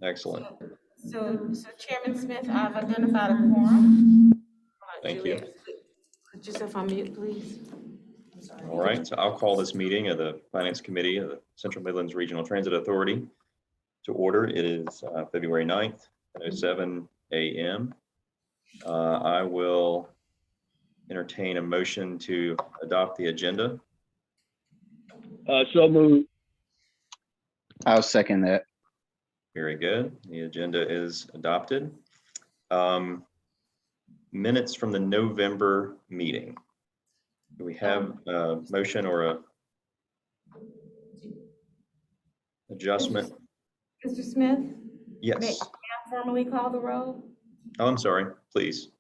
Excellent. So Chairman Smith, I've identified a quorum. Thank you. Put yourself on mute, please. All right, so I'll call this meeting of the Finance Committee of the Central Midlands Regional Transit Authority to order. It is February 9th, 10:07 a.m. I will entertain a motion to adopt the agenda. So moved. I'll second that. Very good. The agenda is adopted. Minutes from the November meeting. Do we have a motion or a adjustment? Mr. Smith? Yes. May I formally call the roll? Oh, I'm sorry, please.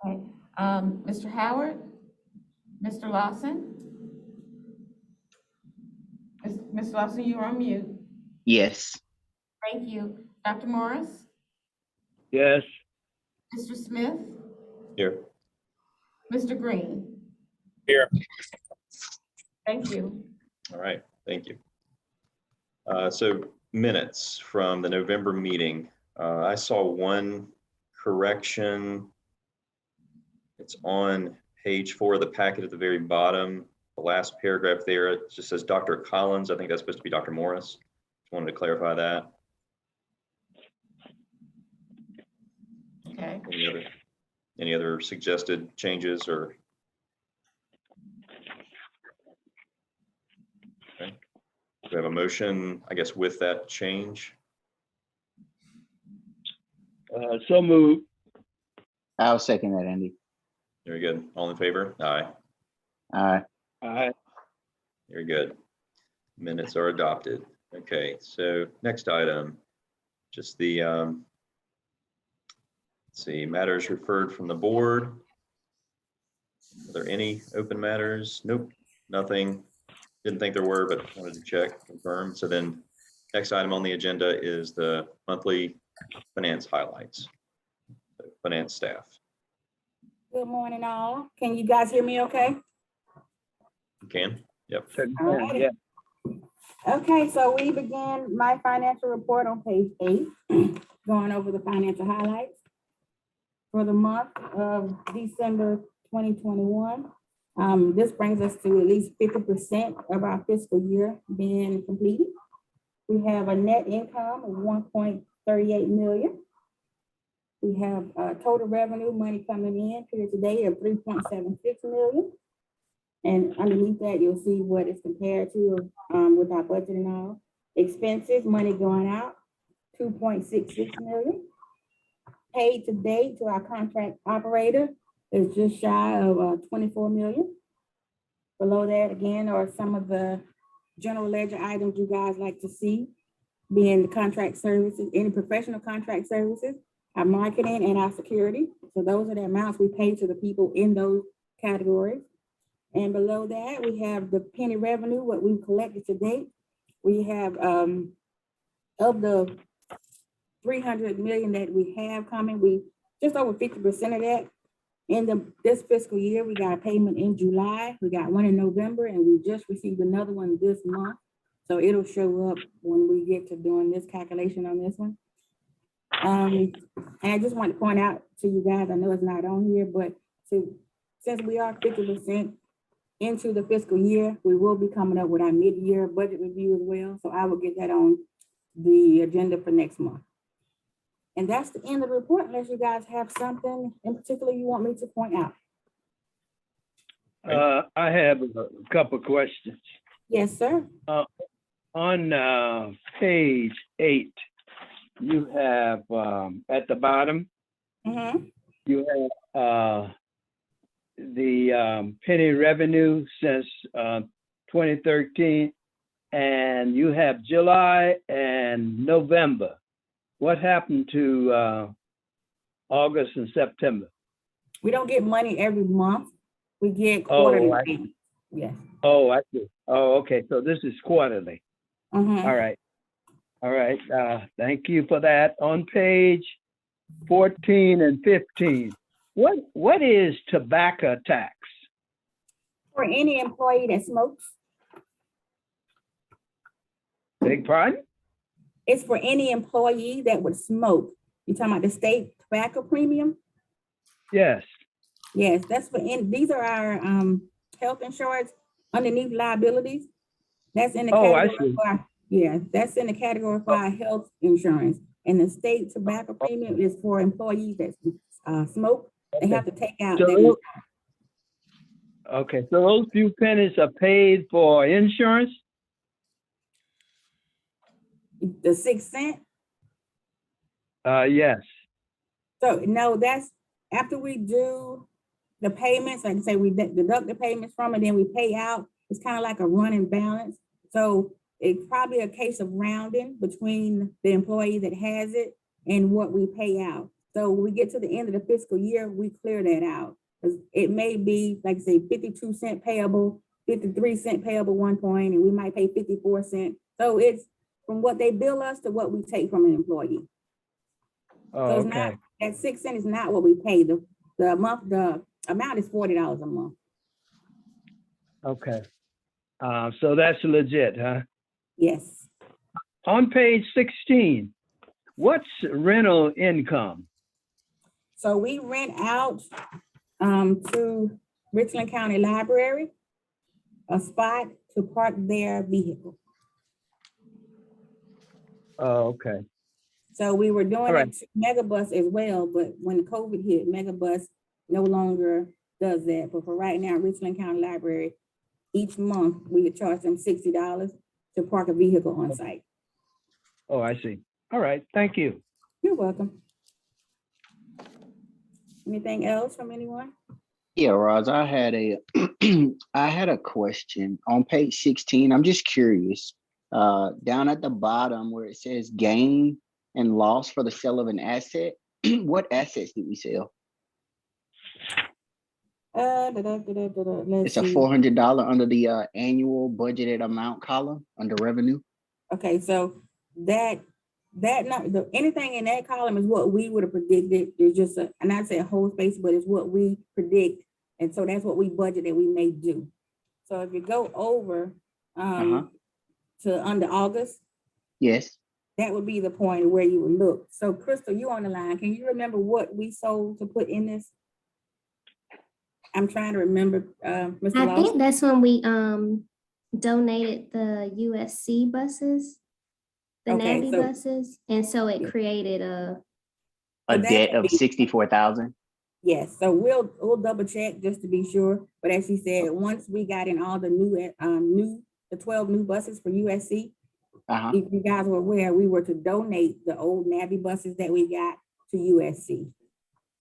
Okay. Mr. Howard? Mr. Lawson? Mr. Lawson, you are on mute. Yes. Thank you. Dr. Morris? Yes. Mr. Smith? Here. Mr. Green? Here. Thank you. All right, thank you. So minutes from the November meeting. I saw one correction. It's on page 4 of the packet at the very bottom. The last paragraph there, it just says Dr. Collins. I think that's supposed to be Dr. Morris. Just wanted to clarify that. Okay. Any other suggested changes or? Okay. Do we have a motion, I guess, with that change? So moved. I'll second that, Andy. Very good. All in favor? Aye. Aye. Aye. Very good. Minutes are adopted. Okay, so next item, just the, let's see, matters referred from the board. Are there any open matters? Nope, nothing. Didn't think there were, but wanted to check, confirm. So then next item on the agenda is the monthly finance highlights. So finance staff. Good morning, all. Can you guys hear me okay? You can? Yep. All right. Yeah. Okay, so we begin my financial report on page 8, going over the financial highlights for the month of December 2021. This brings us to at least 50% of our fiscal year being completed. We have a net income of 1.38 million. We have total revenue money coming in here today of 3.76 million. And underneath that, you'll see what it's compared to with our budget and all. Expenses, money going out, 2.66 million. Paid to date to our contract operator is just shy of 24 million. Below that, again, are some of the general ledger items you guys like to see, being the contract services, any professional contract services, our marketing and our security. So those are the amounts we pay to the people in those categories. And below that, we have the penny revenue, what we've collected to date. We have of the 300 million that we have coming, we just over 50% of that. In this fiscal year, we got a payment in July, we got one in November, and we just received another one this month. So it'll show up when we get to doing this calculation on this one. And I just want to point out to you guys, I know it's not on here, but since we are 50% into the fiscal year, we will be coming up with our mid-year budget review as well. So I will get that on the agenda for next month. And that's the end of the report, unless you guys have something in particular you want me to point out. I have a couple of questions. Yes, sir. On page 8, you have at the bottom, you have the penny revenue since 2013, and you have July and November. What happened to August and September? We don't get money every month. We get quarterly payments. Yes. Oh, I see. Oh, okay. So this is quarterly. All right. All right. Thank you for that. On page 14 and 15, what is tobacco tax? For any employee that smokes. Beg pardon? It's for any employee that would smoke. You talking about the state tobacco premium? Yes. Yes, that's for, these are our health insurance underneath liabilities. That's in the Oh, I category see. for that's in the category for our health insurance. And the state tobacco premium is for employees that smoke. They have to take out that. Okay, so those few pennies are paid for insurance? The 6 cents. Yes. So no, that's after we do the payments, like I say, we deduct the payments from it, then we pay out. It's kind of like a running balance. So it's probably a case of rounding between the employee that has it and what we pay out. So when we get to the end of the fiscal year, we clear that out. Because it may be, like I say, 52 cent payable, 53 cent payable one point, and we might pay 54 cents. So it's from what they bill us to what we take from an employee. Oh, So it's okay. not, that 6 cents is not what we pay. The amount is $40 a month. Okay. So that's legit, huh? Yes. On page 16, what's rental income? So we rent out to Richland County Library a spot to park their vehicle. Oh, okay. So we were doing All right. it to Megabus as well, but when COVID hit, Megabus no longer does that. But for right now, Richland County Library, each month we would charge them $60 to park a vehicle on site. Oh, I see. All right, thank you. You're welcome. Anything else from anyone? Yeah, Roz, I had a I had a question on page 16. I'm just curious. Down at the bottom where it says gain and loss for the sale of an asset, what assets did we sell? Let's It's a see. $400 under the annual budgeted amount column under revenue. Okay, so anything in that column is what we would have predicted. There's just and I'd say a whole space, but it's what we predict. And so that's what we budget that we may do. So if you go over to under August, Yes. that would be the point where you would look. So Crystal, you on the line. Can you remember what we sold to put in this? I'm trying to remember, Mr. I Lawson. think that's when we donated the USC buses, the Okay, Navy so- buses, and so it created a A So that debt would of be- 64,000. Yes, so we'll double check just to be sure. But as she said, once we got in all the the 12 new buses for USC, if you guys were aware, we were to donate the old Navy buses that we got to USC.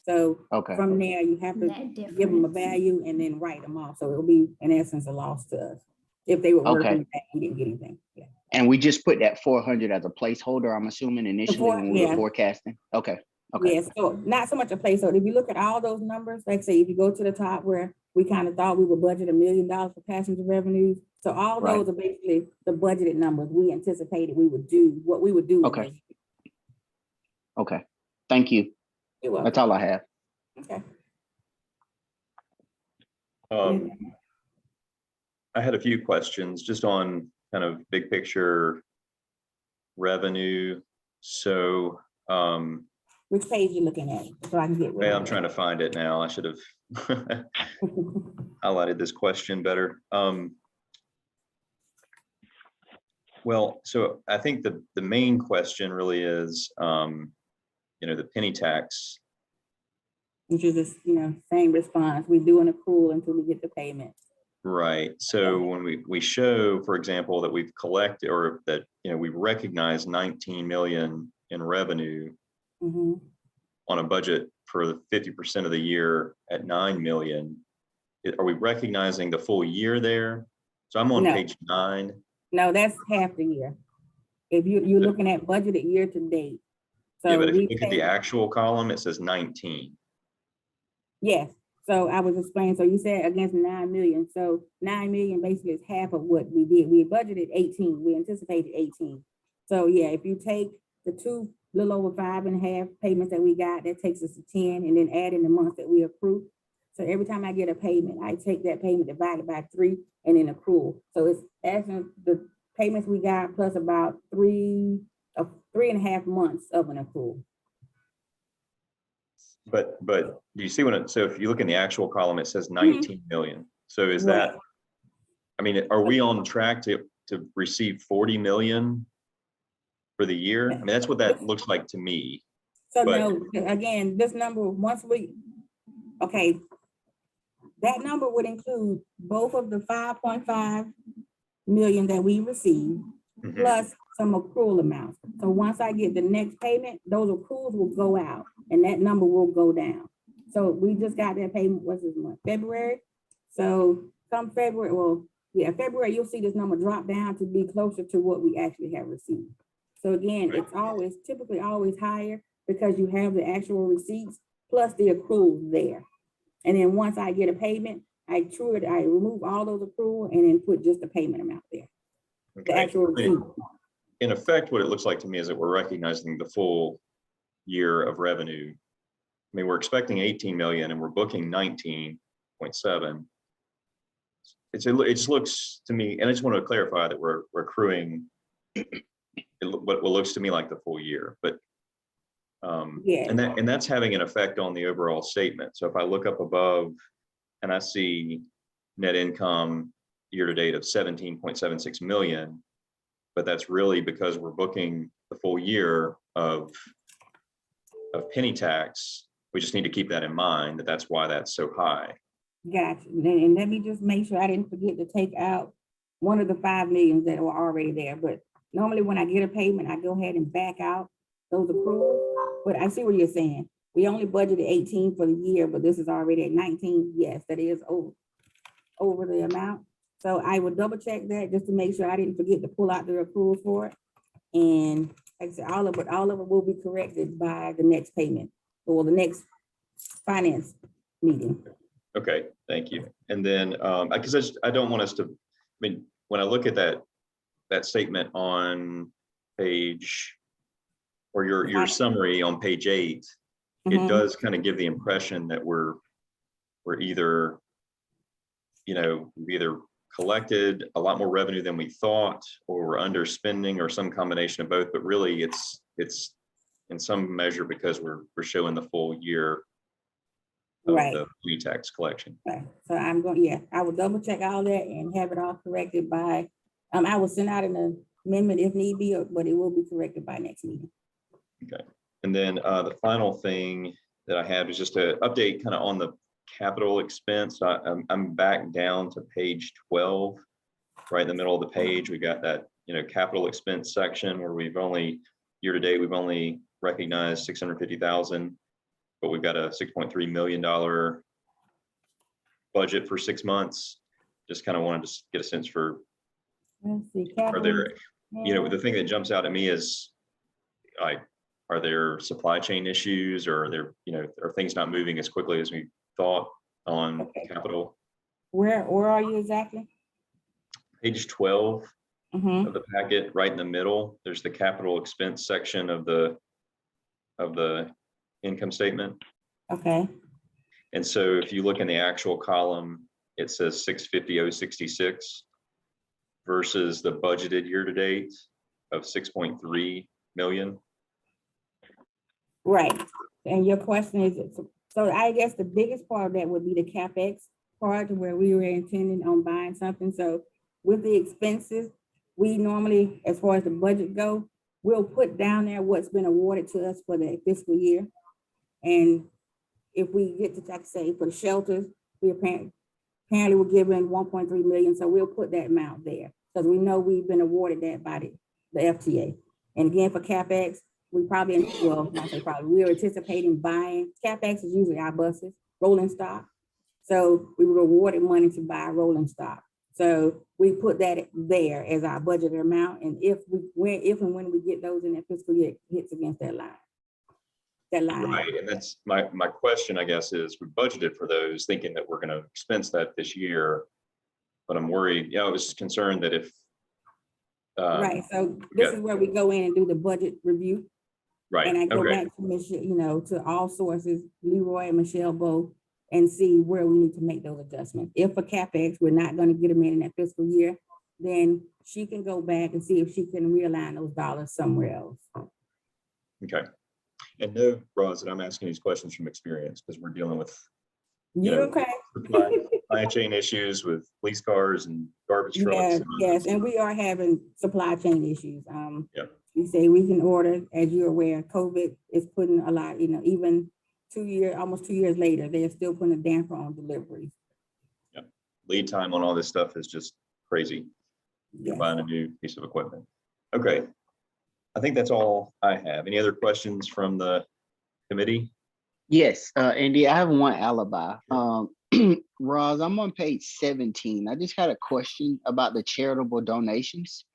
So Okay. from there, you have to that give them a difference. value and then write them off. So it'll be in essence a loss to us if they were working back and didn't get anything. Yeah. And we just put that 400 as a placeholder, I'm assuming initially when we were forecasting. Okay. Okay. Yes, so not so much a placeholder. If you look at all those numbers, like say, if you go to the top where we kind of thought we would budget $1 million for passenger revenues. So all Right. those are basically the budgeted numbers we anticipated we would do, what we would do. Okay. Okay. Thank you. You're welcome. That's all I have. Okay. I had a few questions just on kind of big picture revenue. So, Which page you looking at? So I can get. yeah, I'm trying to find it now. I should have highlighted this question better. Well, so I think the main question really is, the penny tax. Which is this, same response. We do an accrual until we get the payment. Right. So when we show, for example, that we've collected or that, we've recognized 19 million in revenue on a budget for the 50% of the year at 9 million, are we recognizing the full year there? So I'm on page 9. No, that's half the year. If you're looking at budgeted year to date. So yeah, but if you look at the actual column, it says 19. Yes. So I was explaining, so you said against 9 million. So 9 million basically is half of what we did. We budgeted 18. We anticipated 18. So yeah, if you take the little over 5.5 payments that we got, that takes us to 10, and then add in the months that we accrue. So every time I get a payment, I take that payment divided by 3 and then accrue. So it's actually the payments we got plus about 3 3.5 months of an accrual. But do you see when so if you look in the actual column, it says 19 million. So is that, Right. I mean, are we on track to receive 40 million for the year? I mean, that's what that looks like to me. So But- no, again, this number, okay, that number would include both of the 5.5 million that we received, Mhm. plus some accrual amounts. So once I get the next payment, those accruals will go out and that number will go down. So we just got that payment, what's this month, February? So come February, well, yeah, February, you'll see this number drop down to be closer to what we actually have received. So again, it's always, typically always higher because you have the actual receipts plus the accruals there. And then once I get a payment, I remove all those accrual and then put just the payment amount there. The Okay. actual receipt. In effect, what it looks like to me is that we're recognizing the full year of revenue. I mean, we're expecting 18 million and we're booking 19.7. It just looks to me, and I just want to clarify that we're accruing what looks to me like the full year, but Yeah. and that's having an effect on the overall statement. So if I look up above and I see net income year to date of 17.76 million, but that's really because we're booking the full year of penny tax. We just need to keep that in mind, that's why that's so high. Gotcha. And let me just make sure I didn't forget to take out one of the 5 millions that were already there. But normally when I get a payment, I go ahead and back out those accruals. But I see what you're saying. We only budgeted 18 for the year, but this is already at 19. Yes, that is over the amount. So I will double check that just to make sure I didn't forget to pull out the accruals for it. And like I said, all of it will be corrected by the next payment or the next finance meeting. Okay, thank you. And then, because I don't want us to, I mean, when I look at that statement on page, or your summary on page 8, it does kind of give the impression that we're either, we've either collected a lot more revenue than we thought, or we're underspending, or some combination of both. But really, it's in some measure because we're showing the full year of the Retax Collection. Right. So I will double check all that and have it all corrected by, I will send out an amendment if need be, but it will be corrected by next meeting. Okay. And then the final thing that I had was just to update kind of on the capital expense. I'm back down to page 12, right in the middle of the page. We got that, capital expense section where we've only, year to date, we've only recognized 650,000, but we've got a $6.3 million budget for 6 months. Just kind of wanted to get a sense for, Let's see. are there, the thing that jumps out at me is, like, are there supply chain issues, or are there, are things not moving as quickly as we thought on capital? Where are you exactly? Page 12 Mm-hmm. of the packet, right in the middle, there's the capital expense section of the income statement. Okay. And so if you look in the actual column, it says 650,066 versus the budgeted year to date of 6.3 million. Right. And your question is, so I guess the biggest part of that would be the CapEx part, where we were intending on buying something. So with the expenses, we normally, as far as the budget go, we'll put down there what's been awarded to us for the fiscal year. And if we get to, like, say, for the shelters, we apparently we're given 1.3 million. So we'll put that amount there because we know we've been awarded that by the FTA. And again, for CapEx, we probably, well, not say probably, we're anticipating buying, CapEx is usually our buses, rolling stock. So we were awarded money to buy rolling stock. So we put that there as our budgeted amount. And if and when we get those in that fiscal year, it hits against that line. Right, and that's my question, I guess, is we budgeted for those thinking that we're going to expense that this year, but I'm worried. I was concerned that if right, so this is where we go in and do the budget review. Right. And I go back to Michelle, to all sources, Leroy and Michelle both, and see where we need to make those adjustments. If for CapEx, we're not going to get them in that fiscal year, then she can go back and see if she can realign those dollars somewhere else. Okay. And no, Roz, that I'm asking these questions from experience because we're dealing with You know, okay? supply chain issues with police cars and garbage trucks. Yeah, yes, and we are having supply chain issues. Yeah. We say we can order, as you're aware, COVID is putting a lot, even almost 2 years later, they're still putting a damper on deliveries. Yeah. Lead time on all this stuff is just crazy. You're Yes. buying a new piece of equipment. Okay. I think that's all I have. Any other questions from the committee? Yes, Andy, I have one alibi. Roz, I'm on page 17. I just had a question about the charitable donations.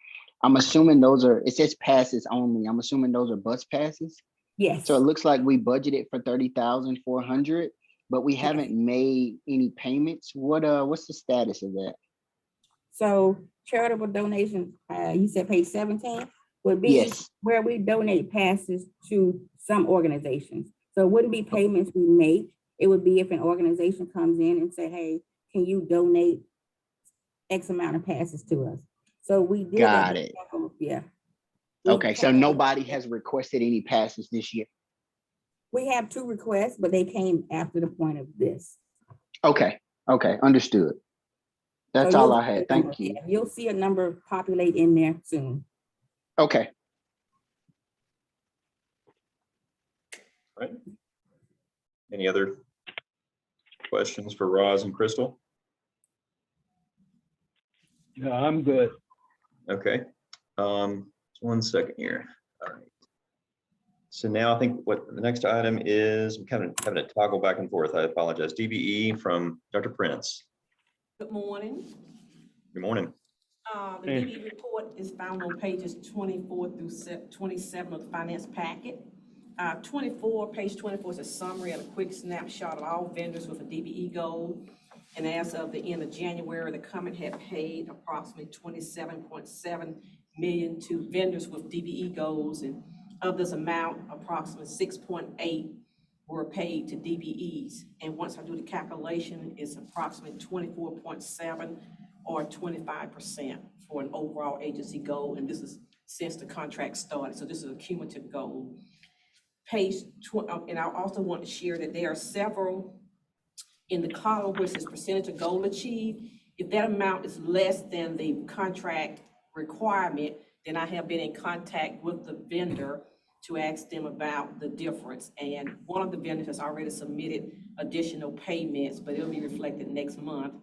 I'm assuming it says passes only. I'm assuming those are bus passes. Yes. So it looks like we budgeted for 30,400, but we haven't made any payments. What's the status of that? So charitable donations, you said page 17, would be Yes. where we donate passes to some organizations. So it wouldn't be payments we make. It would be if an organization comes in and say, hey, can you donate X amount of passes to us? So we did that. Got it. Yeah. Okay, so nobody has requested any passes this year. We have 2 requests, but they came after the point of this. Okay, understood. That's So all you'll I see a had. number, Thank you. yeah, you'll see a number populate in there soon. Okay. Right. Any other questions for Roz and Crystal? No, I'm good. Okay. One second here. All right. So now I think what the next item is, I'm kind of having to toggle back and forth. I apologize. DBE from Dr. Prince. Good morning. Good morning. The DBE report is found on pages 24 through 27 of the finance packet. Page 24 is a summary and a quick snapshot of all vendors with a DBE goal. And as of the end of January, the company had paid approximately $27.7 million to vendors with DBE goals. And of this amount, approximately 6.8 were paid to DBEs. And once I do the calculation, it's approximately 24.7 or 25% for an overall agency goal. And this is since the contract started. So this is a cumulative goal. And I also want to share that there are several in the column which is percentage of goal achieved. If that amount is less than the contract requirement, then I have been in contact with the vendor to ask them about the difference. And one of the vendors has already submitted additional payments, but it'll be reflected next month.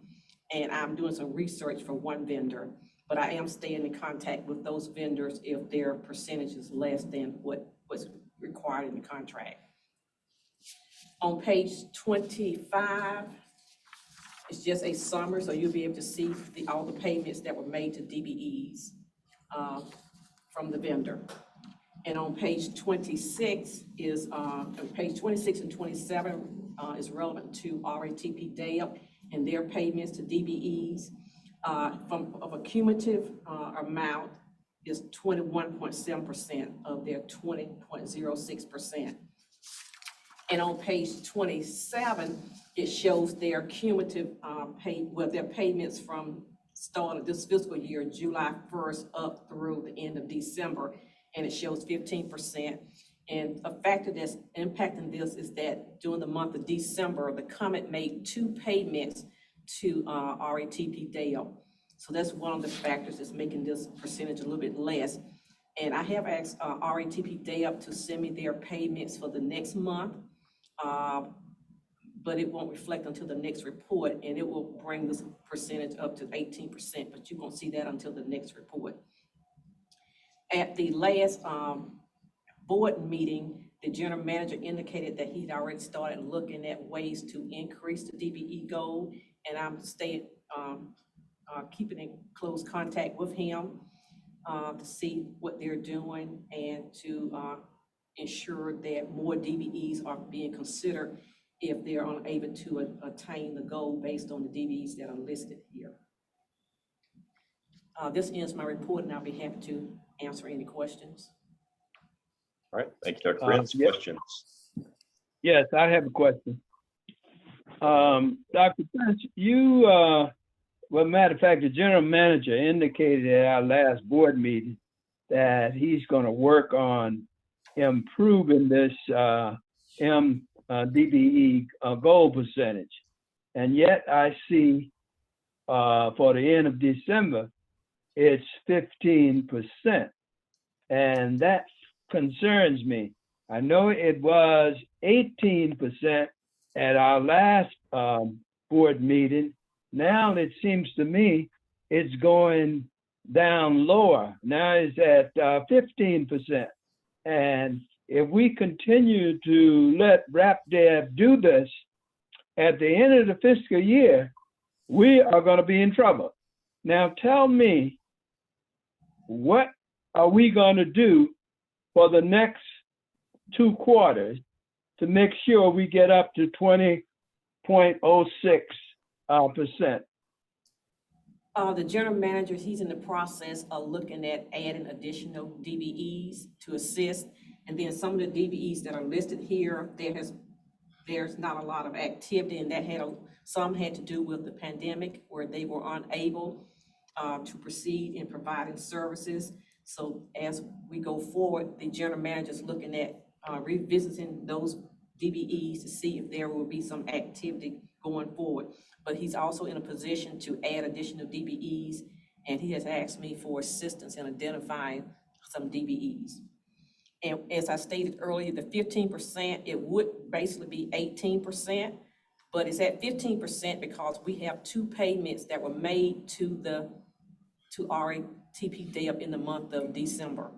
And I'm doing some research for one vendor, but I am staying in contact with those vendors if their percentage is less than what was required in the contract. On page 25, it's just a summary, so you'll be able to see all the payments that were made to DBEs from the vendor. And on page 26 is, page 26 and 27 is relevant to RATP DAIP and their payments to DBEs. Of a cumulative amount is 21.7% of their 20.06%. And on page 27, it shows their cumulative their payments from start of this fiscal year, July 1st up through the end of December, and it shows 15%. And a factor that's impacting this is that during the month of December, the company made 2 payments to RATP DAIP. So that's one of the factors that's making this percentage a little bit less. And I have asked RATP DAIP to send me their payments for the next month, but it won't reflect until the next report, and it will bring this percentage up to 18%, but you won't see that until the next report. At the last board meeting, the general manager indicated that he'd already started looking at ways to increase the DBE goal, and I'm staying, keeping in close contact with him to see what they're doing and to ensure that more DBEs are being considered if they're unable to attain the goal based on the DBEs that are listed here. This ends my report, and I'll be happy to answer any questions. All right. Thank you, Dr. Prince. Yes. Questions? Yes, I have a question. Dr. Prince, you, well, matter of fact, the general manager indicated at our last board meeting that he's going to work on improving this DBE goal percentage. And yet I see for the end of December, it's 15%. And that concerns me. I know it was 18% at our last board meeting. Now it seems to me it's going down lower. Now it's at 15%. And if we continue to let RapDev do this, at the end of the fiscal year, we are going to be in trouble. Now tell me, what are we going to do for the next 2 quarters to make sure we get up to 20.06%? The general manager, he's in the process of looking at adding additional DBEs to assist. And then some of the DBEs that are listed here, there's not a lot of activity, and that some had to do with the pandemic where they were unable to proceed in providing services. So as we go forward, the general manager is looking at revisiting those DBEs to see if there will be some activity going forward. But he's also in a position to add additional DBEs, and he has asked me for assistance in identifying some DBEs. And as I stated earlier, the 15%, it would basically be 18%, but it's at 15% because we have 2 payments that were made to RATP in the month of December.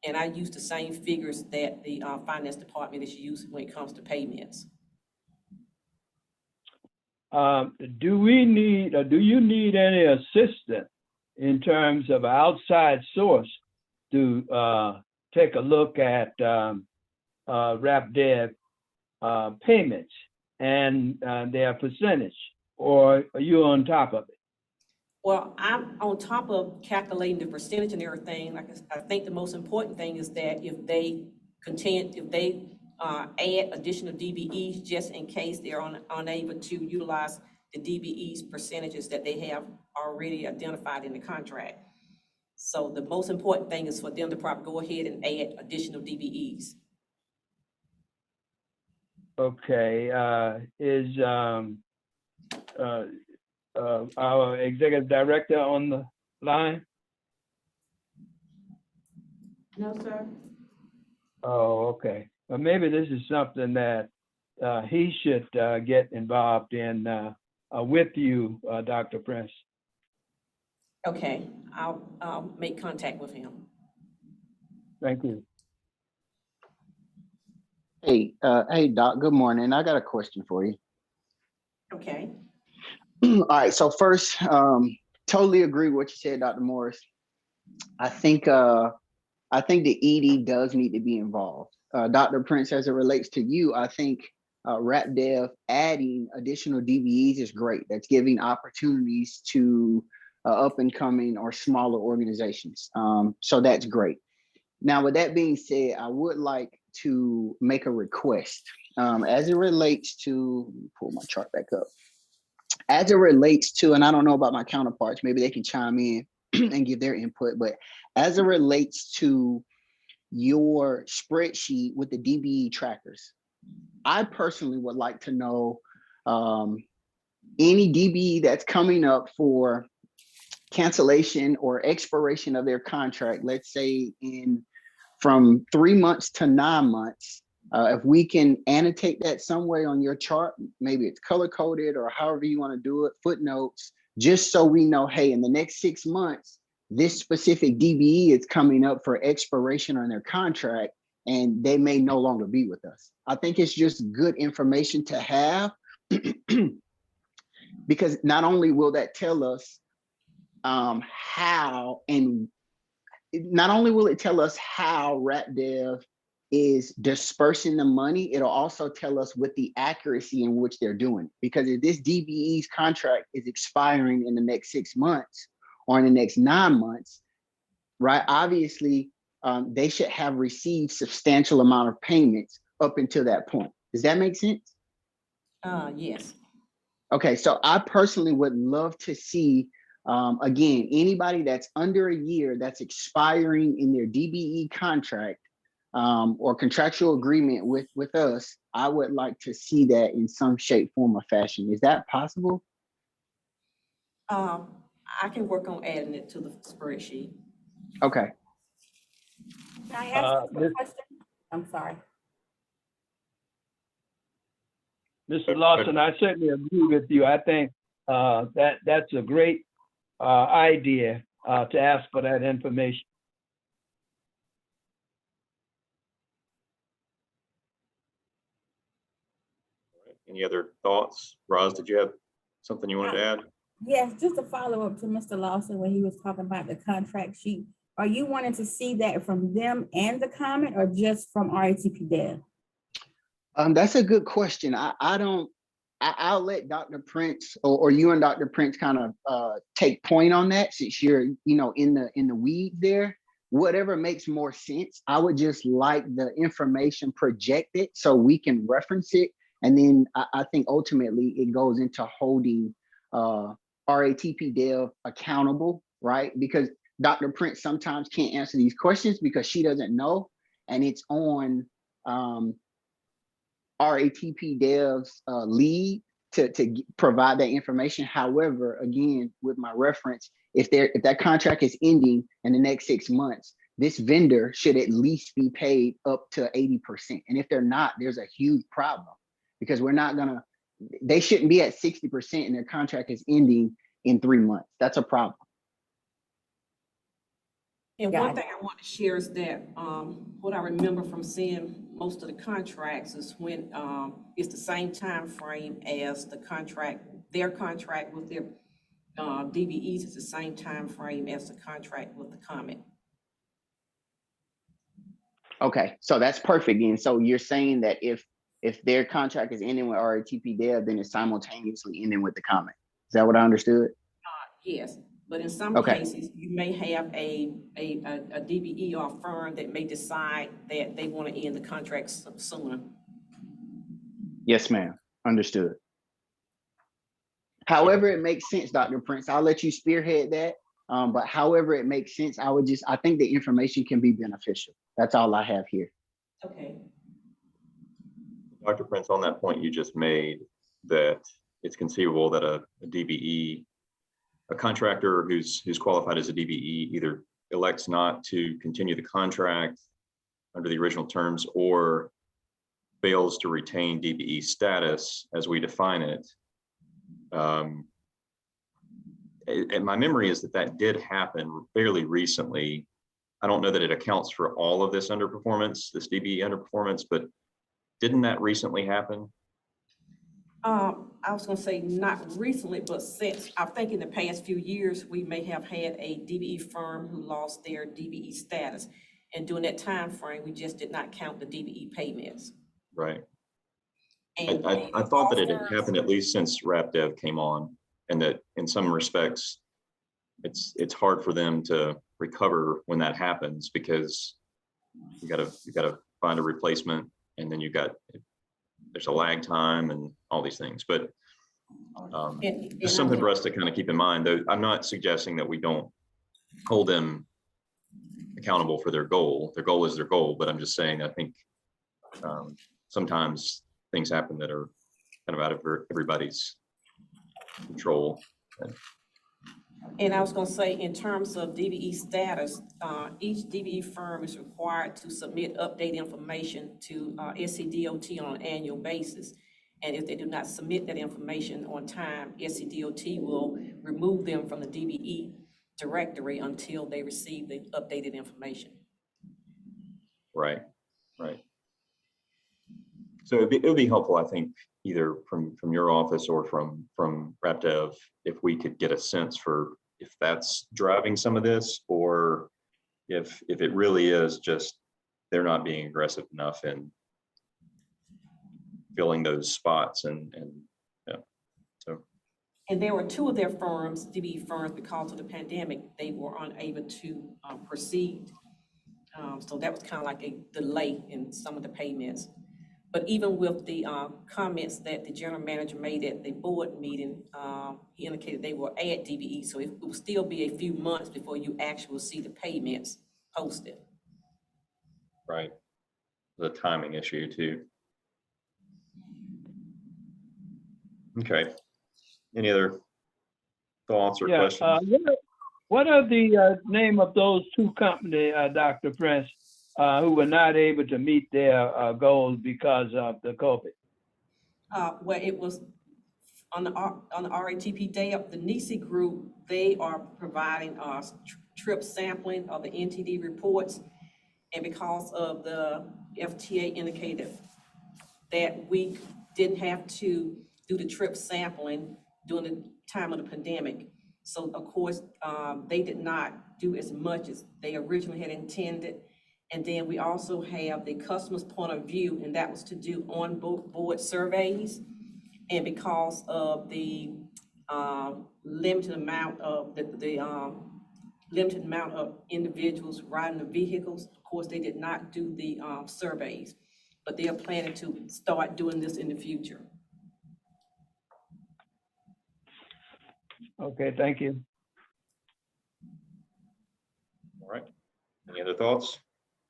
And I use the same figures that the finance department is using when it comes to payments. Do we need, or do you need any assistance in terms of outside source to take a look at RapDev payments and their percentage, or are you on top of it? Well, I'm on top of calculating the percentage and everything. Like, I think the most important thing is that if they add additional DBEs, just in case they're unable to utilize the DBEs percentages that they have already identified in the contract. So the most important thing is for them to probably go ahead and add additional DBEs. Okay, is our executive director on the line? No, sir. Oh, okay. Well, maybe this is something that he should get involved in with you, Dr. Prince. Okay, I'll make contact with him. Thank you. Hey, Doc, good morning. I got a question for you. Okay. All right, so first, totally agree with what you said, Dr. Morris. I think the ED does need to be involved. Dr. Prince, as it relates to you, I think RapDev adding additional DBEs is great. That's giving opportunities to up and coming or smaller organizations. So that's great. Now, with that being said, I would like to make a request as it relates to, let me pull my chart back up. As it relates to, and I don't know about my counterparts, maybe they can chime in and give their input, but as it relates to your spreadsheet with the DBE trackers, I personally would like to know any DBE that's coming up for cancellation or expiration of their contract, let's say from 3 months to 9 months. If we can annotate that some way on your chart, maybe it's color coded or however you want to do it, footnotes, just so we know, hey, in the next 6 months, this specific DBE is coming up for expiration on their contract and they may no longer be with us. I think it's just good information to have because not only will that tell us how RapDev is dispersing the money, it'll also tell us with the accuracy in which they're doing. Because if this DBE's contract is expiring in the next 6 months or in the next 9 months, right? Obviously, they should have received substantial amount of payments up until that point. Does that make sense? Yes. Okay, so I personally would love to see, again, anybody that's under a year that's expiring in their DBE contract, or contractual agreement with us, I would like to see that in some shape, form, or fashion. Is that possible? I can work on adding it to the spreadsheet. Okay. Can I ask a This- question? I'm sorry. Mr. Lawson, I certainly agree with you. I think that's a great idea to ask for that information. Any other thoughts? Roz, did you have something you wanted to add? Yes, just a follow up to Mr. Lawson when he was talking about the contract sheet. Are you wanting to see that from them and the comment or just from RATP Dev? That's a good question. I'll let Dr. Prince or you and Dr. Prince kind of take point on that, since you're, in the weeds there. Whatever makes more sense. I would just like the information projected so we can reference it. And then I think ultimately it goes into holding RATP Dev accountable, right? Because Dr. Prince sometimes can't answer these questions because she doesn't know. And it's on RATP Dev's lead to provide that information. However, again, with my reference, if that contract is ending in the next 6 months, this vendor should at least be paid up to 80%. And if they're not, there's a huge problem, because they shouldn't be at 60% and their contract is ending in 3 months. That's a problem. And one thing I want to share is that what I remember from seeing most of the contracts is when it's the same time frame as the contract, their contract with their DBEs is the same time frame as the contract with the comment. Okay, so that's perfect. And so you're saying that if their contract is ending with RATP Dev, then it's simultaneously ending with the comment. Is that what I understood? Yes, but in some Okay. cases, you may have a DBE or a firm that may decide that they want to end the contract sooner. Yes, ma'am. Understood. However it makes sense, Dr. Prince, I'll let you spearhead that. But however it makes sense, I think the information can be beneficial. That's all I have here. Okay. Dr. Prince, on that point you just made, that it's conceivable that a DBE, a contractor who's qualified as a DBE, either elects not to continue the contract under the original terms or fails to retain DBE status as we define it. And my memory is that did happen fairly recently. I don't know that it accounts for all of this underperformance, this DBE underperformance, but didn't that recently happen? I was going to say not recently, but since I think in the past few years, we may have had a DBE firm who lost their DBE status. And during that time frame, we just did not count the DBE payments. Right. And I thought that it had happened at least since RapDev came on, and that in some respects, it's hard for them to recover when that happens, because you gotta find a replacement, and then there's a lag time and all these things. But just something for us to kind of keep in mind, though. I'm not suggesting that we don't hold them accountable for their goal. Their goal is their goal, but I'm just saying, I think sometimes things happen that are kind of out of everybody's control. And I was going to say, in terms of DBE status, each DBE firm is required to submit updated information to SCDOT on an annual basis. And if they do not submit that information on time, SCDOT will remove them from the DBE directory until they receive the updated information. Right. So it would be helpful, I think, either from your office or from RapDev, if we could get a sense for if that's driving some of this, or if it really is just they're not being aggressive enough in filling those spots. And yeah, so. And there were two of their firms, DBE firms, because of the pandemic, they were unable to proceed. So that was kind of like a delay in some of the payments. But even with the comments that the general manager made at the board meeting, he indicated they will add DBE. So it will still be a few months before you actually see the payments posted. Right. a timing issue too. Okay. Any other thoughts or questions? What are the name of those two companies, Dr. Prince, who were not able to meet their goals because of the COVID? Where it was on the RATP day up, the NICE group, they are providing us trip sampling of the NTD reports. And because of the FTA indicated that we didn't have to do the trip sampling during the time of the pandemic. So of course, they did not do as much as they originally had intended. And then we also have the customer's point of view, and that was to do on-board surveys. And because of the limited amount of limited amount of individuals riding the vehicles, of course, they did not do the surveys, but they are planning to start doing this in the future. Okay, thank you. All right. Any other thoughts,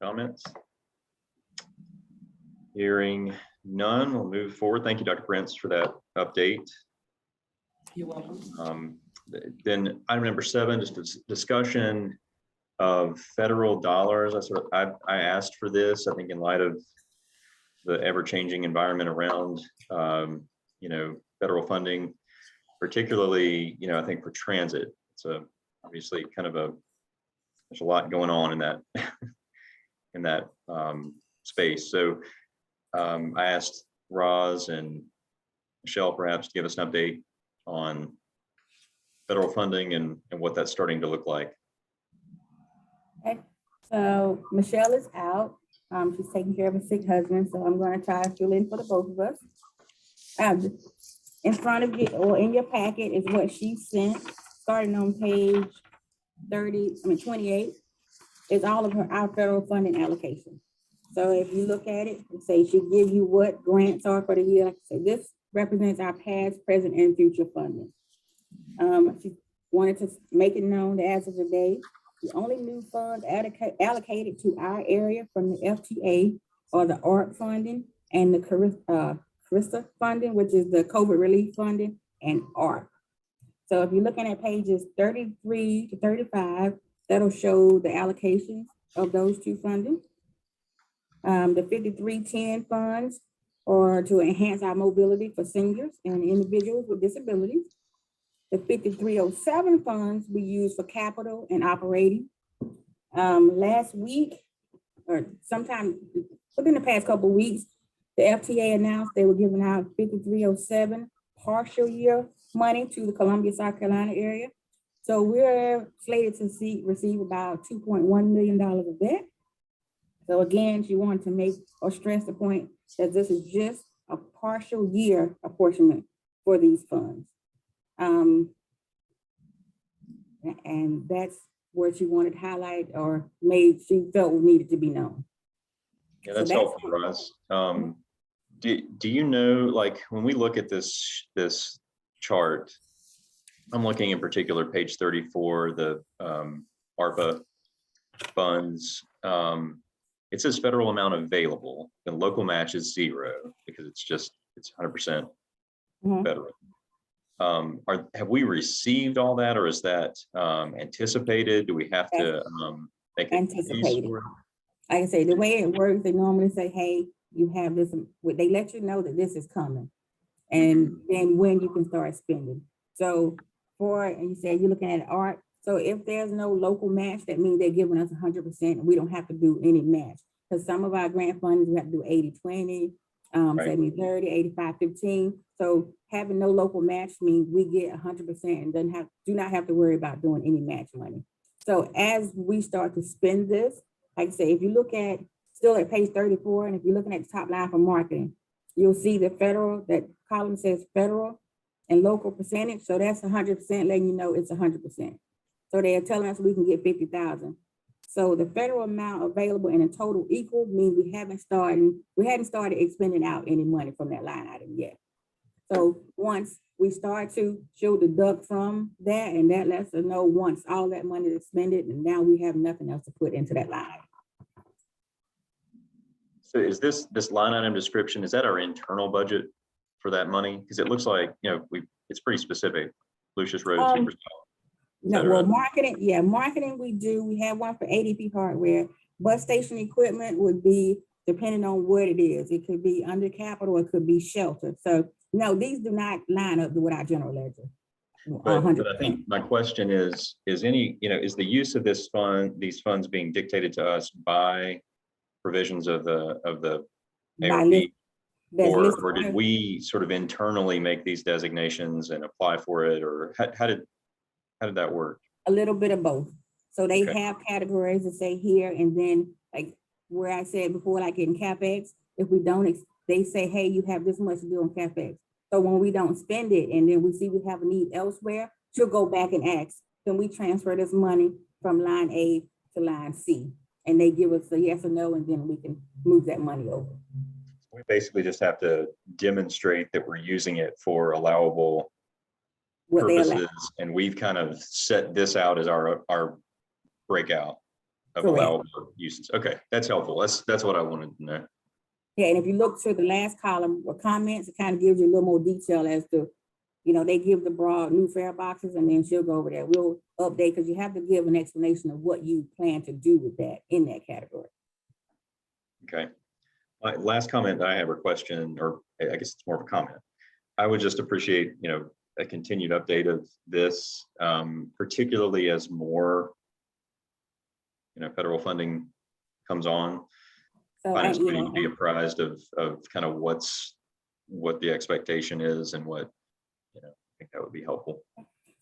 comments? Hearing none, we'll move forward. Thank you, Dr. Prince, for that update. You're welcome. Then item number 7, just a discussion of federal dollars. I asked for this, I think in light of the ever-changing environment around, federal funding, particularly, I think for transit. It's obviously kind of there's a lot going on in that, in that space. So I asked Roz and Michelle perhaps to give us an update on federal funding and what that's starting to look like. Okay. So Michelle is out. She's taking care of a sick husband, so I'm going to try to fill in for the both of us. In front of you or in your packet is what she sent, starting on page 28, is all of our federal funding allocation. So if you look at it, it says she give you what grants are for the year. Like I said, this represents our past, present, and future funding. She wanted to make it known that as of today, the only new funds allocated to our area from the FTA are the ARP funding and the CRISA funding, which is the COVID relief funding, and ARP. So if you're looking at pages 33 to 35, that'll show the allocations of those two funding. The 5310 funds are to enhance our mobility for seniors and individuals with disabilities. The 5307 funds we use for capital and operating. Last week, or sometime within the past couple of weeks, the FTA announced they were giving out 5307 partial year money to the Columbia, South Carolina area. So we're slated to receive about $2.1 million of that. So again, she wanted to make or stress the point that this is just a partial year apportionment for these funds. And that's what she wanted to highlight or she felt needed to be known. Yeah, that's helpful for us. Do you know, like when we look at this chart, I'm looking in particular page 34, the ARPA funds. It says federal amount available, and local match is 0 because it's 100% federal. Have we received all that, or is that anticipated? Do we have to make it anticipated? Like I say, the way it works, they normally say, hey, you have this, they let you know that this is coming, and then when you can start spending. So and you said you're looking at art. So if there's no local match, that means they're giving us 100% and we don't have to do any match. Because some of our grant funding, we have to do 80-20, 70-30, 85-15. So having no local match means we get 100% and do not have to worry about doing any match money. So as we start to spend this, like I say, if you look at still at page 34, and if you're looking at the top line for marketing, you'll see the federal, that column says federal and local percentage. So that's 100%, letting you know it's 100%. So they are telling us we can get 50,000. So the federal amount available in a total equal means we hadn't started expending out any money from that line item yet. So once we start to deduct from that, and that lets us know once all that money is expended, and now we have nothing else to put into that line. So is this line item description, is that our internal budget for that money? Because it looks like, it's pretty specific. Lucius Road, Timber South, et No, cetera. well, marketing we do. We have one for ADP hardware. Bus station equipment would be depending on what it is. It could be under capital, it could be shelter. So no, these do not line up with our general ledger. But I think my question is is the use of these funds being dictated to us by provisions of the ARP, or did we sort of internally make these designations and apply for it, or how did that work? A little bit of both. So they Okay. have categories that say here, and then like where I said before, like in CapEx, if we don't, they say, hey, you have this much to do on CapEx. So when we don't spend it and then we see we have a need elsewhere, she'll go back and ask, can we transfer this money from line A to line C? And they give us a yes or no, and then we can move that money over. We basically just have to demonstrate that we're using it for allowable What they allow. purposes, and we've kind of set this out as our breakout of Correct. allowable uses. Okay, that's helpful. That's what I wanted to know. Yeah, and if you look to the last column or comments, it kind of gives you a little more detail as to, they give the broad new fare boxes, and then she'll go over there. We'll update, because you have to give an explanation of what you plan to do with that in that category. Okay. My last comment that I have, a question, or I guess it's more of a comment. I would just appreciate, a continued update of this, particularly as more, federal funding comes on. So, Finance committee to be apprised of kind of what the expectation is, and what, I think that would be helpful.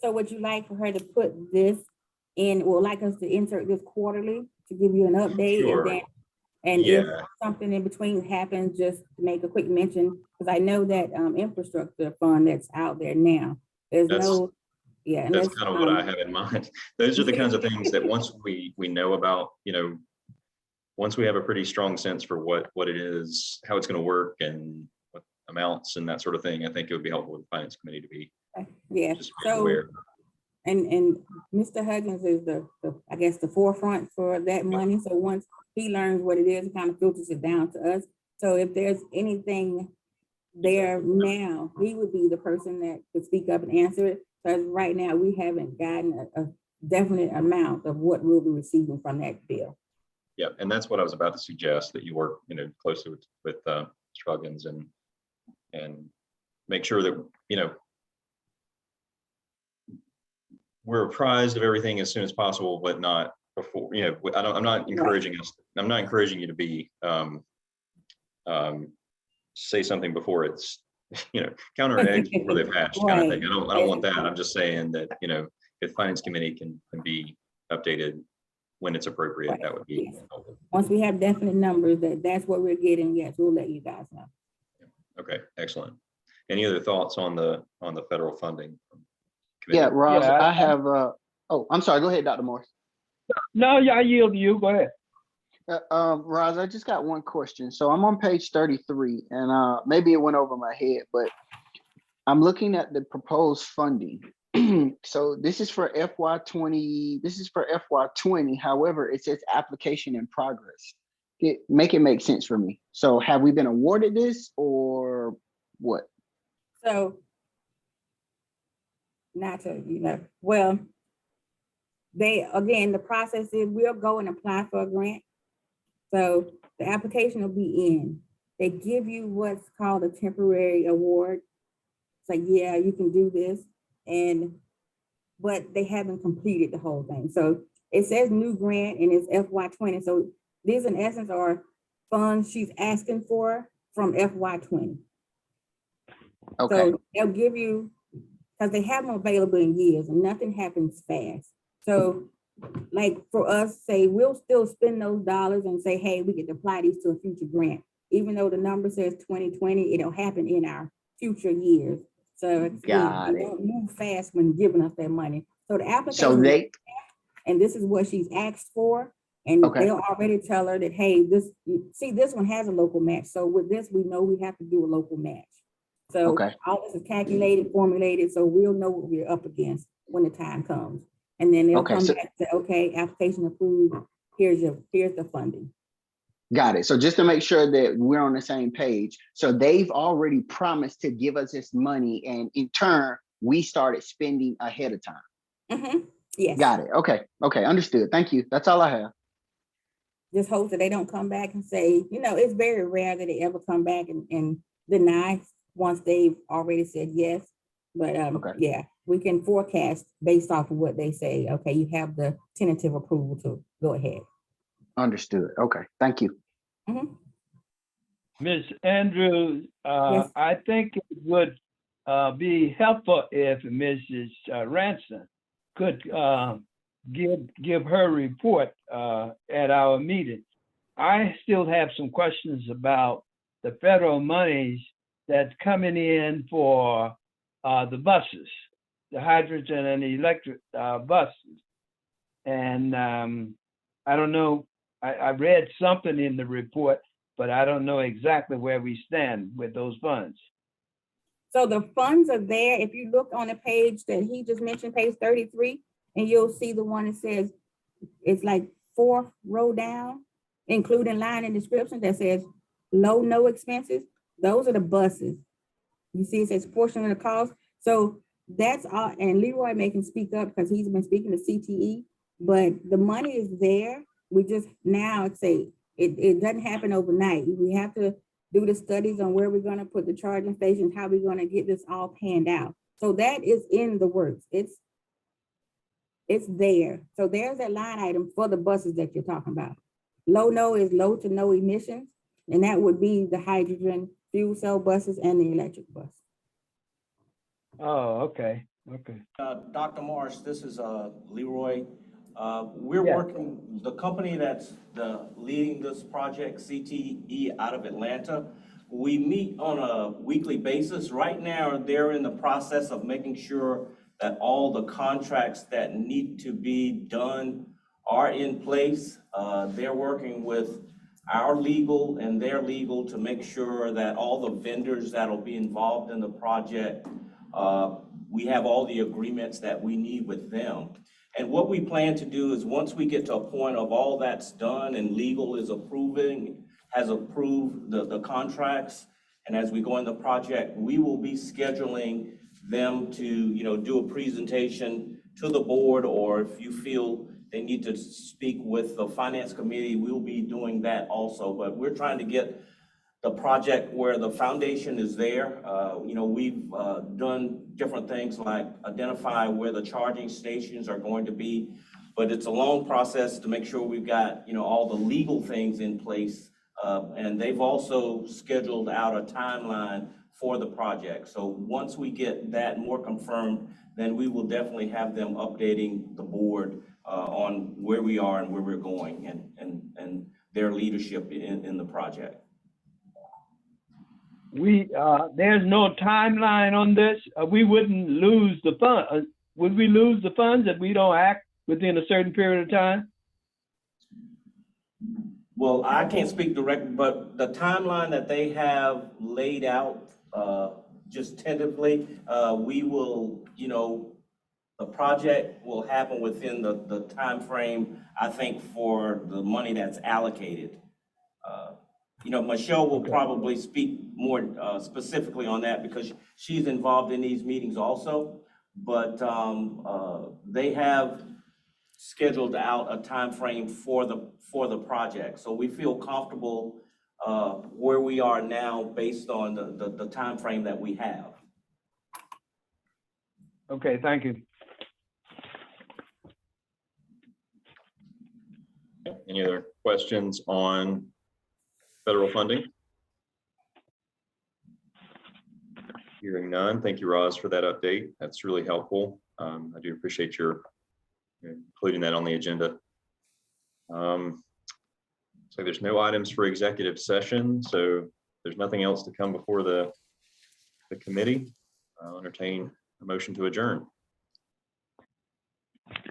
So would you like for her to put this in, or like us to insert this quarterly to give you an update? Sure. And Yeah. if something in between happens, just to make a quick mention, because I know that infrastructure fund that's out there now, there's That's kind of what I have in mind. Those are the kinds of things that once we know about, once we have a pretty strong sense for what it is, how it's going to work, and what amounts and that sort of thing, I think it would be helpful with the finance committee to be just aware. And Mr. Huggins is the I guess the forefront for that money. So once he learns what it is, it kind of filters it down to us. So if there's anything there now, he would be the person that could speak up and answer it. Because right now we haven't gotten a definite amount of what we'll be receiving from that bill. Yeah, and that's what I was about to suggest, that you work, closely with Mr. Huggins and make sure that, we're apprised of everything as soon as possible, but not before. I'm not encouraging us. I'm not encouraging you to be say something before it's counter eggs before they've hatched, kind of thing. I don't want that. I'm just saying that if finance committee can be updated when it's appropriate, Right. That would be helpful. Once we have definite numbers that's what we're getting, yes, we'll let you guys know. Okay, excellent. Any other thoughts on the federal funding? Yeah, Ross, Yeah, I have, I'm sorry, go ahead, Dr. Morris. No, yeah, I yield to you. Go ahead. Roz, I just got one question. So I'm on page 33, and maybe it went over my head, but I'm looking at the proposed funding. So this is for FY20. This is for FY20. However, it says application in progress. Make it make sense for me. So have we been awarded this, or what? So not to, well, the process is we'll go and apply for a grant. So the application will be in. They give you what's called a temporary award. It's like, yeah, you can do this. But they haven't completed the whole thing. So it says new grant and it's FY20. So these in essence are funds she's asking for from FY20. Okay. So they'll give you, because they have them available in years and nothing happens fast. So like for us, say we'll still spend those dollars and say, hey, we can apply these to a future grant. Even though the number says 2020, it'll happen in our future years. So we don't move fast when giving us that money. So the application, and this is what she's asked for. And they'll already tell her that, hey, this one has a local match. So with this, we know we have to do a local match. So all this is calculated, formulated, so we'll know what we're up against when the time comes. And then they'll come back and say, okay, application approved, here's the funding. Got it. So just to make sure that we're on the same page. So they've already promised to give us this money, and in turn, we started spending ahead of time. Yes. Got it. Okay. Okay. Understood. Thank you. That's all I have. Just hope that they don't come back and say, it's very rare that they ever come back and deny once they've already said yes. But Okay. yeah, we can forecast based off of what they say. Okay, you have the tentative approval to go ahead. Understood. Okay. Thank you. Ms. Andrews, Yes. I think it would be helpful if Mrs. Ransom could give her report at our meeting. I still have some questions about the federal monies that's coming in for the buses, the hydrogen and electric buses. And I don't know, I read something in the report, but I don't know exactly where we stand with those funds. So the funds are there. If you look on the page that he just mentioned, page 33, and you'll see the one that says, it's like 4th row down, including line and description that says no expenses. Those are the buses. You see it says portion of the cost. So that's all, and Leroy may can speak up because he's been speaking to CTE, but the money is there. We just now say it doesn't happen overnight. We have to do the studies on where we're going to put the charging stations, how we're going to get this all panned out. So that is in the works. It's there. So there's that line item for the buses that you're talking about. No is low to no emissions, and that would be the hydrogen fuel cell buses and the electric bus. Oh, okay, okay. Dr. Marsh, this is Leroy. We're Yeah. working, the company that's leading this project, CTE out of Atlanta, we meet on a weekly basis. Right now, they're in the process of making sure that all the contracts that need to be done are in place. They're working with our legal and their legal to make sure that all the vendors that'll be involved in the project, we have all the agreements that we need with them. And what we plan to do is once we get to a point of all that's done and legal has approved the contracts, and as we go in the project, we will be scheduling them to do a presentation to the board, or if you feel they need to speak with the finance committee, we'll be doing that also. But we're trying to get the project where the foundation is there. We've done different things like identify where the charging stations are going to be, but it's a long process to make sure we've got, all the legal things in place. And they've also scheduled out a timeline for the project. So once we get that more confirmed, then we will definitely have them updating the board on where we are and where we're going and their leadership in the project. There's no timeline on this. We wouldn't lose the fund. Would we lose the funds if we don't act within a certain period of time? Well, I can't speak directly, but the timeline that they have laid out, just tentatively, we will, the project will happen within the time frame, I think, for the money that's allocated. Michelle will probably speak more specifically on that because she's involved in these meetings also. But they have scheduled out a time frame for the project, so we feel comfortable where we are now based on the time frame that we have. Okay, thank you. Any other questions on federal funding? Hearing none. Thank you, Roz, for that update. That's really helpful. I do appreciate your including that on the agenda. So there's no items for executive session, so there's nothing else to come before the committee. I'll entertain a motion to adjourn.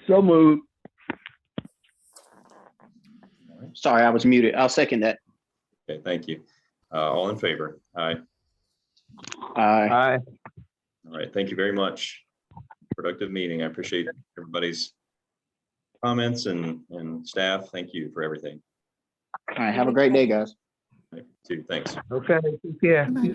So moved. Sorry, I was muted. I'll second that. Okay, thank you. All in favor? Aye. Aye. Aye. All right, thank you very much. Productive meeting. I appreciate everybody's comments and staff. Thank you for everything. All right, have a great day, guys. Too, thanks. Okay, take care. Bye.